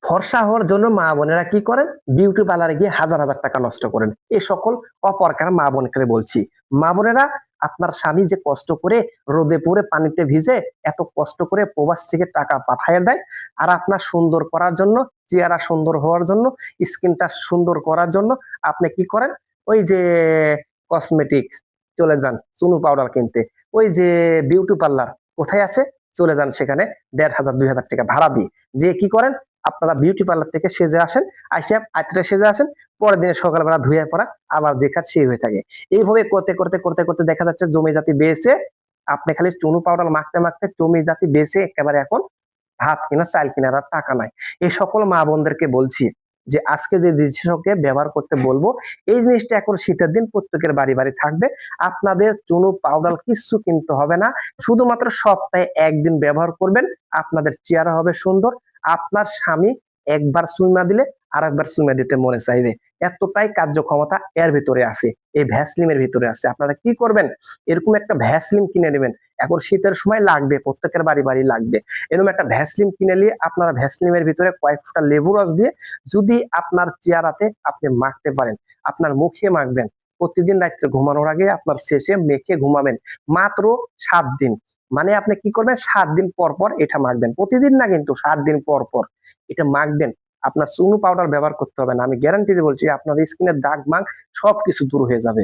ফর্সা হওয়ার জন্য মা বোনেরা কি করেন, বিউটি পার্লারে গিয়ে হাজার হাজার টাকা নষ্ট করেন। এই সকল অপরকার মা বোনকে বলছি, মা বোনেরা আপনার স্বামী যে কষ্ট করে রোদে পুড়ে পানিতে ভিজে এত কষ্ট করে প্রবাস থেকে টাকা পাঠিয়ে দেয়, আর আপনার সুন্দর করার জন্য, চেহারা সুন্দর হওয়ার জন্য, স্কিনটা সুন্দর করার জন্য আপনি কি করেন, ওই যে কসমেটিক্স চলে যান চুনু পাউডার কিনতে, ওই যে বিউটি পার্লার কোথায় আছে চলে যান সেখানে 1500 2000 টাকা ভাড়া দিয়ে, যে কি করেন আপনারা বিউটি পার্লার থেকে সেজে আসেন, আইসা আত্রে সেজে আসেন, পরের দিনে সকালবেলা ধুয়ে পড়া আবার যেখান সেই হয়ে থাকে। এইভাবে করতে করতে করতে করতে দেখা যাচ্ছে জমি জাতি বেঁচে, আপনি খালি চুনু পাউডার মাখতে মাখতে জমি জাতি বেঁচে একেবারে এখন ভাত কিনা চাল কেনার আর টাকা নাই। এই সকল মা বোনদেরকে বলছি যে আজকে যে জিনিসটাকে ব্যবহার করতে বলবো, এই জিনিসটা এখন শীতের দিন প্রত্যেকের বাড়ি বাড়ি থাকবে। আপনাদের চুনু পাউডার কিছু কিনতে হবে না, শুধুমাত্র সপ্তাহে একদিন ব্যবহার করবেন, আপনাদের চেহারা হবে সুন্দর। আপনার স্বামী একবার চুমা দিলে আর একবার চুমা দিতে মনে চাইবে, এতটাই কার্যক্ষমতা এর ভিতরে আছে, এই ভ্যাসলিনের ভিতরে আছে। আপনারা কি করবেন, এরকম একটা ভ্যাসলিন কিনে নেবেন, এখন শীতের সময় লাগবে, প্রত্যেকের বাড়ি বাড়ি লাগবে। এরকম একটা ভ্যাসলিন কিনে নিয়ে আপনারা ভ্যাসলিনের ভিতরে কয়েক ফোঁটা লেবু রস দিয়ে যদি আপনার চেহারাতে আপনি মাখতে পারেন, আপনার মুখে মাখবেন, প্রতিদিন রাত্রে ঘুমানোর আগে আপনার শেষে মেখে ঘুমাবেন, মাত্র 7 দিন। মানে আপনি কি করবেন, 7 দিন পর পর এটা মাখবেন, প্রতিদিন না কিন্তু 7 দিন পর পর এটা মাখবেন। আপনার চুনু পাউডার ব্যবহার করতে হবে না, আমি গ্যারান্টি দিয়ে বলছি আপনার স্কিনের দাগ মাগ সবকিছু দূর হয়ে যাবে।